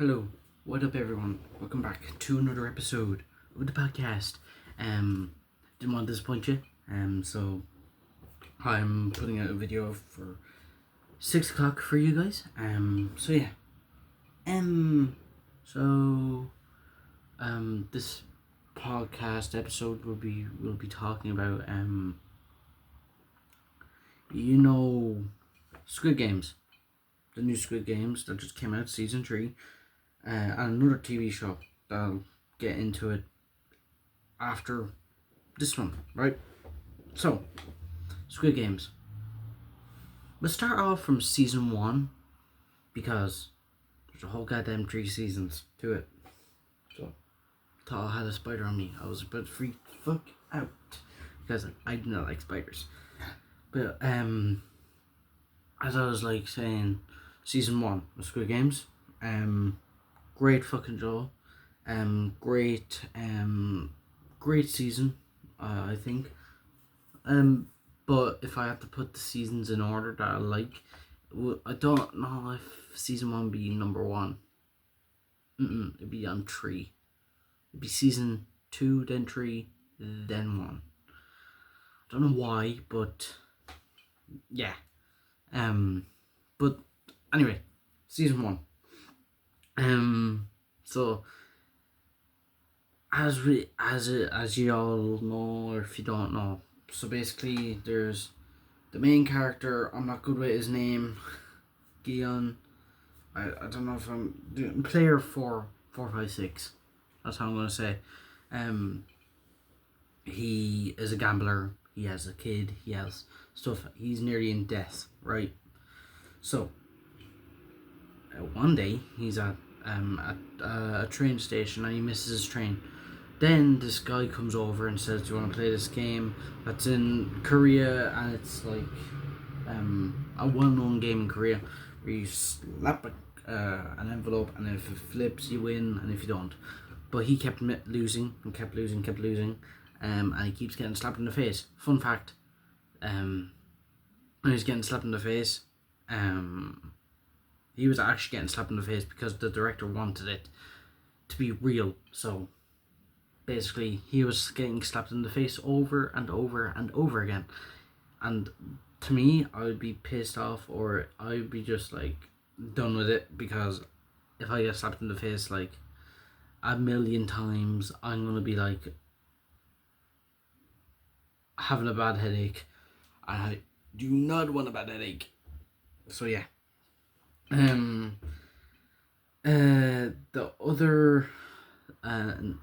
Hello, what up everyone? Welcome back to another episode of the podcast. Didn't want to disappoint you. So I'm putting out a video for 6 o'clock for you guys. So yeah. So this podcast episode will be talking about you know Squid Games. The new Squid Games that just came out, season 3. And another TV show that I'll get into it after this one, right? So, Squid Games. Let's start off from season 1 because there's a whole goddamn 3 seasons to it. So, thought I had a spider on me. I was about to freak the fuck out because I do not like spiders. But as I was like saying, season 1 of Squid Games, great fucking show, great season, I think. But if I have to put the seasons in order that I like, I don't know if season 1 would be number 1. It'd be on 3. It'd be season 2, then 3, then 1. Don't know why, but yeah. But anyway, season 1. So as you all know, or if you don't know, so basically there's the main character. I'm not good with his name, Gion. I don't know if I'm doing player 456. That's how I'm gonna say. He is a gambler. He has a kid. He has stuff. He's nearly in death, right? So one day he's at a train station and he misses his train. Then this guy comes over and says, "Do you want to play this game that's in Korea?" And it's like a well-known game in Korea where you slap an envelope, and if it flips, you win, and if you don't. But he kept losing and kept losing, and he keeps getting slapped in the face. Fun fact: when he's getting slapped in the face, he was actually getting slapped in the face because the director wanted it to be real. So basically, he was getting slapped in the face over and over and over again. And to me, I would be pissed off, or I would be just like done with it, because if I get slapped in the face like a million times, I'm gonna be like having a bad headache. I do not want a bad headache. So yeah. The other,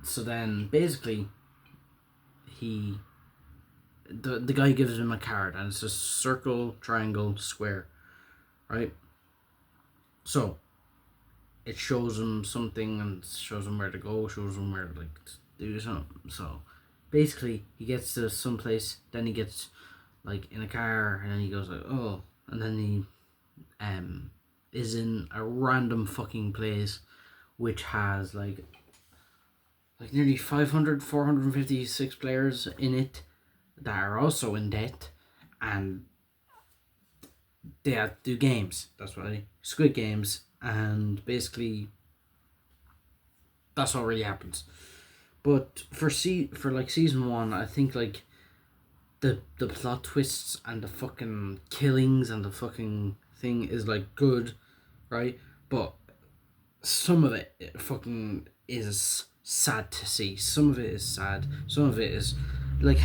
so then basically the guy gives him a card, and it's a circle, triangle, square, right? So it shows him something and shows him where to go, shows him where to like do something. So basically he gets to some place, then he gets like in a car, and then he goes like, oh, and then he is in a random fucking place which has like nearly 456 players in it that are also in debt, and they have to do games. That's why Squid Games, and basically that's what really happens. But for season 1, I think like the plot twists and the fucking killings and the fucking thing is like good, right? But some of it fucking is sad to see. Some of it is sad. Some of it is like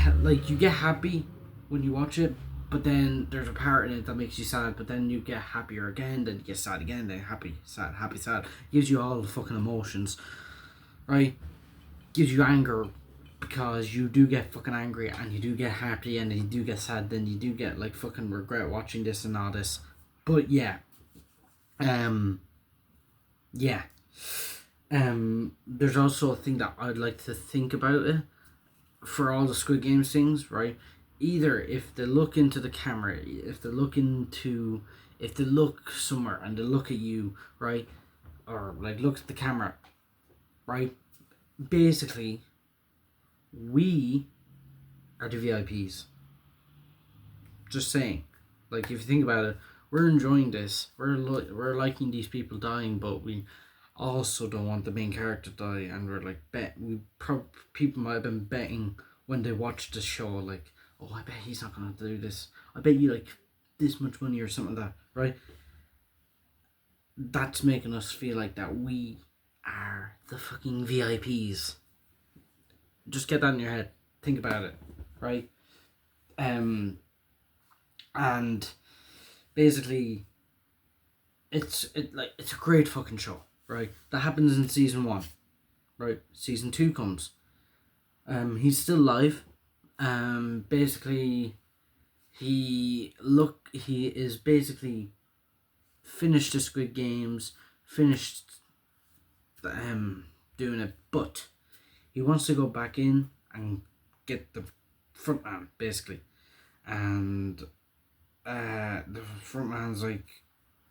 you get happy when you watch it, but then there's a part in it that makes you sad. But then you get happier again. Then you get sad again. Then happy, sad, happy, sad. Gives you all the fucking emotions, right? Gives you anger, because you do get fucking angry, and you do get happy, and you do get sad. Then you do get like fucking regret watching this and all this. But yeah, yeah. There's also a thing that I'd like to think about it for all the Squid Games things, right? Either if they look into the camera, if they look somewhere and they look at you, right? Or like look at the camera, right? Basically, we are the VIPs. Just saying. Like, if you think about it, we're enjoying this. We're liking these people dying, but we also don't want the main character to die, and we're like people might have been betting when they watched the show, like, oh, I bet he's not gonna do this. I bet you like this much money or something like that, right? That's making us feel like that we are the fucking VIPs. Just get that in your head. Think about it, right? And basically, it's a great fucking show, right? That happens in season 1, right? Season 2 comes. He's still alive. Basically, he is basically finished the Squid Games, finished doing it, but he wants to go back in and get the front man, basically. And the front man's like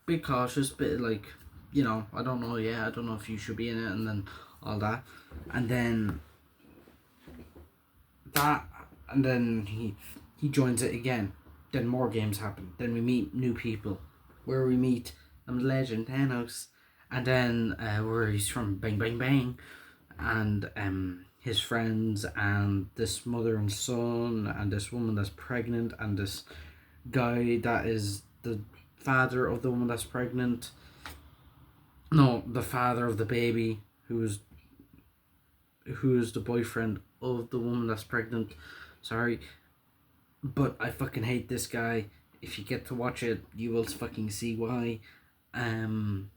bit cautious, bit like, I don't know, I don't know if you should be in it, and then all that. And then he joins it again. Then more games happen. Then we meet new people, where we meet legend Thanos, and then where he's from, Bang Bang Bang, and his friends, and this mother and son, and this woman that's pregnant, and this guy that is the father of the woman that's pregnant. No, the father of the baby, who is the boyfriend of the woman that's pregnant. Sorry, but I fucking hate this guy. If you get to watch it, you will fucking see why. And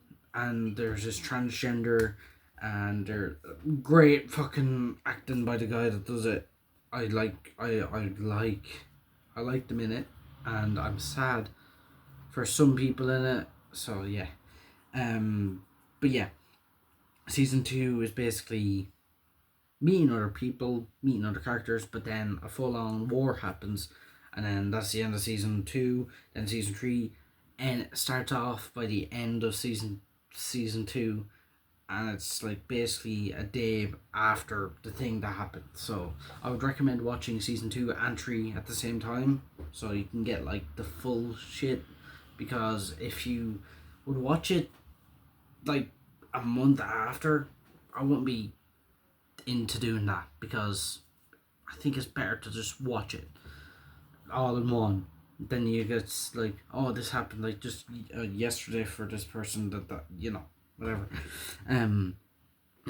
there's this transgender, and they're great fucking acting by the guy that does it. I like them in it, and I'm sad for some people in it. So yeah, but yeah, season 2 is basically meeting other people, meeting other characters, but then a full-on war happens, and then that's the end of season 2. Then season 3, and it starts off by the end of season 2, and it's like basically a day after the thing that happened. So I would recommend watching season 2 and 3 at the same time, so you can get like the full shit. Because if you would watch it like a month after, I wouldn't be into doing that, because I think it's better to just watch it all in one. Then you get like, oh, this happened like just yesterday for this person, that whatever. And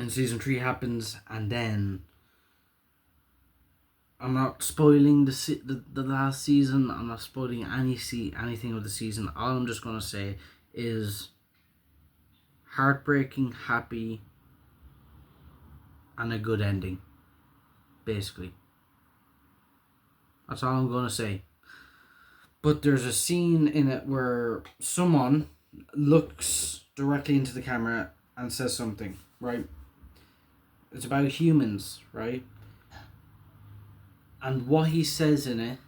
season 3 happens, and then I'm not spoiling the last season. I'm not spoiling anything of the season. All I'm just gonna say is heartbreaking, happy, and a good ending. Basically, that's all I'm gonna say. But there's a scene in it where someone looks directly into the camera and says something, right? It's about humans, right? And what he says in it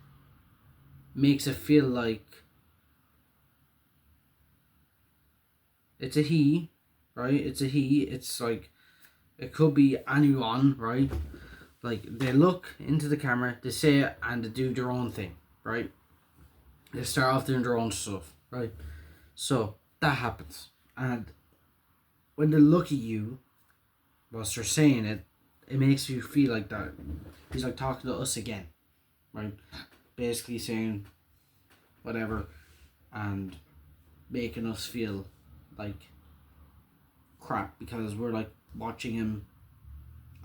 makes it feel like it's a he, right? It's a he. It's like, it could be anyone, right? Like, they look into the camera, they say it, and they do their own thing, right? They start off doing their own stuff, right? So that happens, and when they look at you whilst they're saying it, it makes you feel like that he's like talking to us again, right? Basically saying whatever, and making us feel like crap, because we're like watching him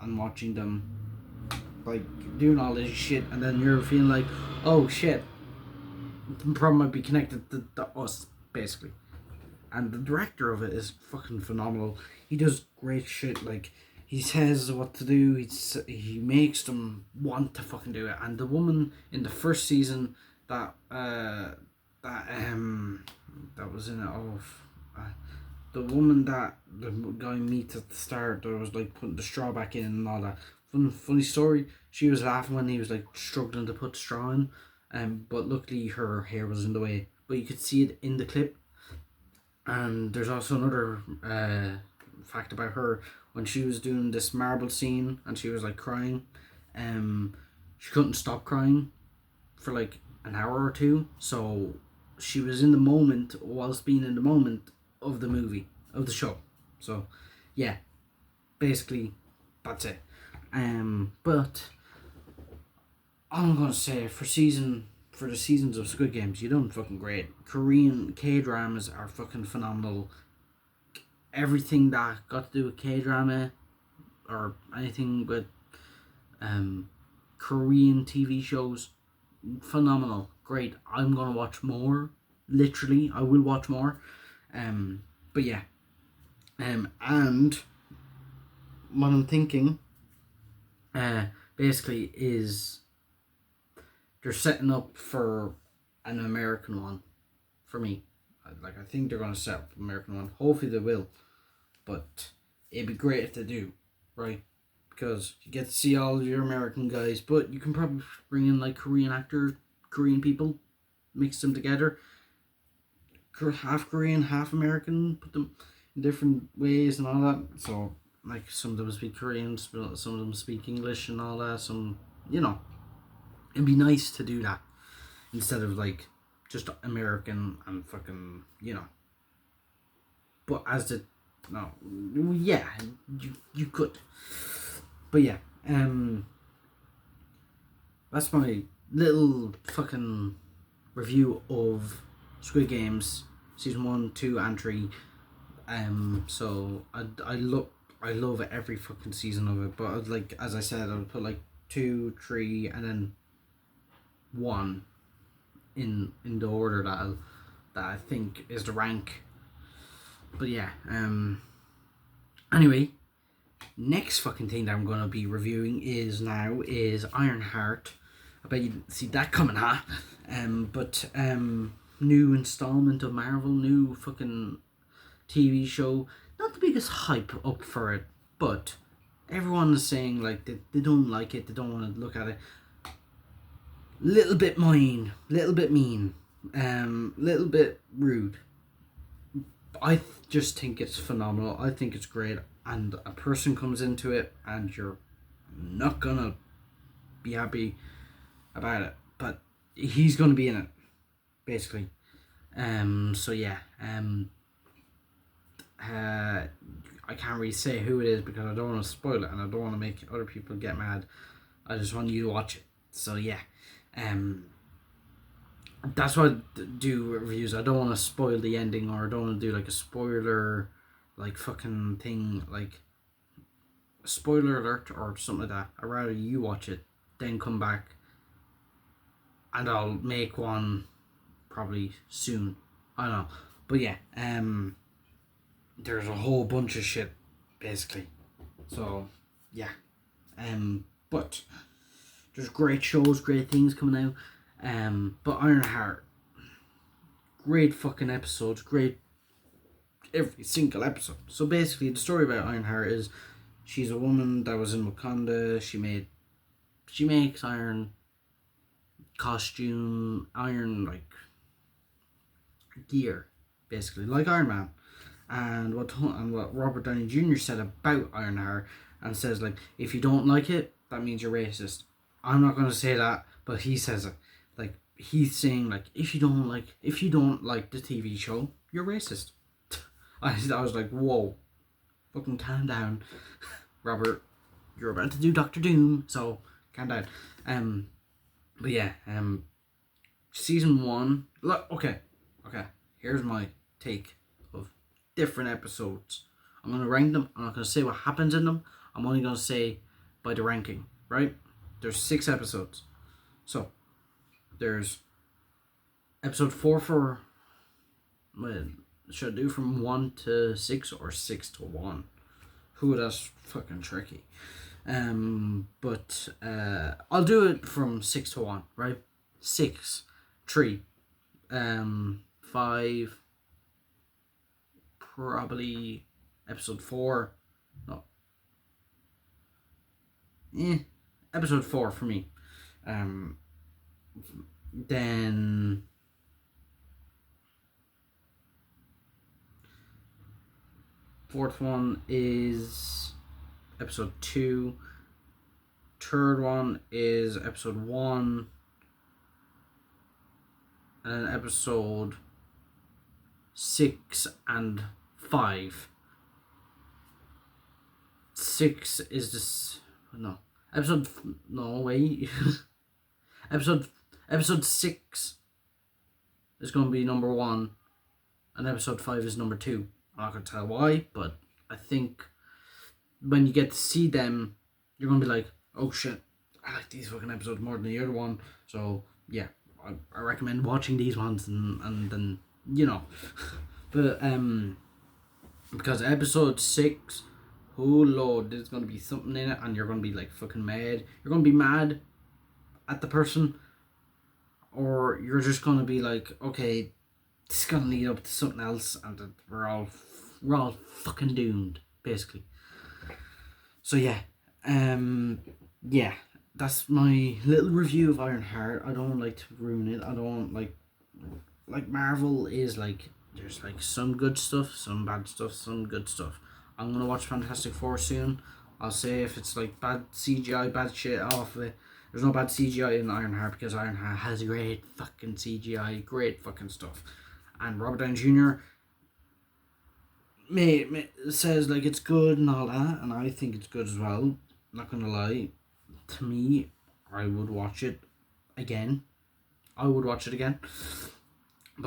and watching them like doing all this shit, and then you're feeling like, oh shit, the problem might be connected to us, basically. And the director of it is fucking phenomenal. He does great shit. Like, he says what to do. He makes them want to fucking do it. And the woman in the first season that was in it, the woman that the guy meets at the start, that was like putting the straw back in and all that. Funny story. She was laughing when he was like struggling to put the straw in, but luckily her hair was in the way. But you could see it in the clip. And there's also another fact about her. When she was doing this marble scene and she was like crying, she couldn't stop crying for like an hour or two. So she was in the moment whilst being in the moment of the movie, of the show. So yeah, basically that's it. But all I'm gonna say for the seasons of Squid Games, you done fucking great. Korean K dramas are fucking phenomenal. Everything that got to do with K drama or anything with Korean TV shows, phenomenal, great. I'm gonna watch more. Literally, I will watch more. But yeah, and what I'm thinking, basically is they're setting up for an American one, for me. Like I think they're gonna set up an American one. Hopefully they will, but it'd be great if they do, right? Because you get to see all of your American guys, but you can probably bring in like Korean actors, Korean people, mix them together. Half Korean, half American, put them in different ways and all that. So like some of them speak Korean, some of them speak English and all that. Some, it'd be nice to do that instead of like just American and fucking, But as the no, yeah, you could, but yeah, that's my little fucking review of Squid Games season 1, 2, and 3. So I love every fucking season of it, but like as I said, I would put like 2, 3, and then 1 in the order that I think is the rank. But yeah, anyway, next fucking thing that I'm gonna be reviewing is Ironheart. I bet you didn't see that coming, huh? But new installment of Marvel, new fucking TV show. Not the biggest hype up for it, but everyone is saying like they don't like it, they don't want to look at it. Little bit mean, little bit rude. I just think it's phenomenal. I think it's great, and a person comes into it and you're not gonna be happy about it, but he's gonna be in it, basically. So yeah. I can't really say who it is because I don't want to spoil it and I don't want to make other people get mad. I just want you to watch it. So yeah. That's why I do reviews. I don't want to spoil the ending, or I don't want to do like a spoiler like fucking thing, like spoiler alert or something like that. I'd rather you watch it, then come back and I'll make one probably soon. I don't know. But yeah, there's a whole bunch of shit basically. So yeah. But there's great shows, great things coming out. But Ironheart, great fucking episodes, great every single episode. So basically, the story about Ironheart is she's a woman that was in Wakanda. She makes iron costume, iron like gear, basically like Iron Man. And what Robert Downey Jr. said about Ironheart, and says like, if you don't like it, that means you're racist. I'm not gonna say that, but he says it. Like he's saying like, if you don't like the TV show, you're racist. I was like, whoa, fucking calm down, Robert. You're about to do Doctor Doom, so calm down. But yeah, season 1. Look, okay. Here's my take of different episodes. I'm gonna rank them. I'm not gonna say what happens in them. I'm only gonna say by the ranking. Right? There's 6 episodes. So there's episode 4 for. Well, should I do from 1 to 6 or 6 to 1? That's fucking tricky. But I'll do it from 6 to 1, right? 6, 3, 5, probably episode 4. No. Episode 4 for me. Then fourth one is episode 2. Third one is episode 1. And then episode 6 and 5 6 is this. No. Episode. No, wait. episode 6 is going to be number 1, and episode 5 is number 2. I'm not going to tell why, but I think when you get to see them, you're going to be like, oh shit, I like these fucking episodes more than the other one. So, yeah, I recommend watching these ones and then, you know. But, because episode 6, oh lord, there's going to be something in it, and you're going to be like fucking mad. You're going to be mad at the person, or you're just going to be like, okay, this is going to lead up to something else, and we're all fucking doomed, basically. So yeah, yeah, that's my little review of Ironheart. I don't like to ruin it. I don't like Marvel is like, there's like some good stuff, some bad stuff, some good stuff. I'm gonna watch Fantastic Four soon. I'll say if it's like bad CGI, bad shit off of it. There's no bad CGI in Ironheart because Ironheart has great fucking CGI, great fucking stuff. And Robert Downey Jr. says like it's good and all that, and I think it's good as well. Not gonna lie, to me, I would watch it again. But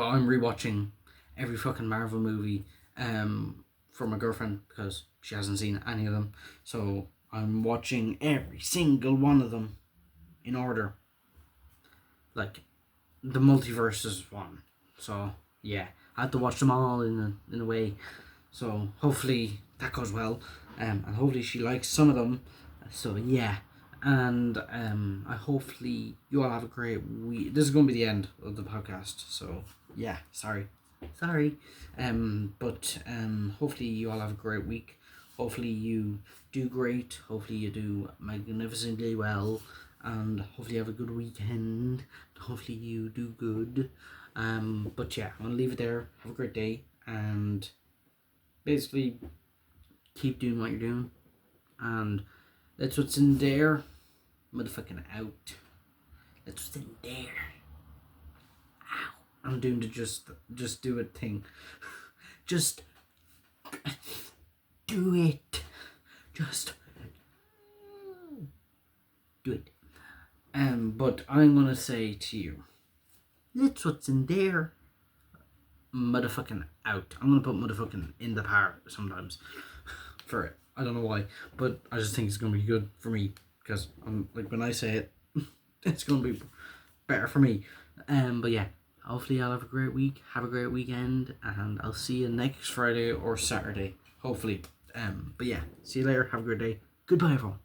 I'm rewatching every fucking Marvel movie for my girlfriend because she hasn't seen any of them. So I'm watching every single one of them in order. Like the multiverse is one. So yeah, I had to watch them all in a way. So hopefully that goes well. And hopefully she likes some of them. So yeah. And I hopefully you all have a great week. This is going to be the end of the podcast. So yeah, sorry. But hopefully you all have a great week. Hopefully you do great. Hopefully you do magnificently well. And hopefully you have a good weekend. Hopefully you do good. But yeah, I'm going to leave it there. Have a great day. And basically keep doing what you're doing. And that's what's in there. Motherfucking out. That's what's in there. Ow. I'm doing the just do it thing. Just do it. Just do it. But I'm gonna say to you, that's what's in there. Motherfucking out. I'm gonna put motherfucking in the part sometimes for it. I don't know why, but I just think it's gonna be good for me because I'm like when I say it, it's gonna be better for me. But yeah, hopefully I'll have a great week, have a great weekend, and I'll see you next Friday or Saturday, hopefully. But yeah, see you later. Have a great day. Goodbye, everyone.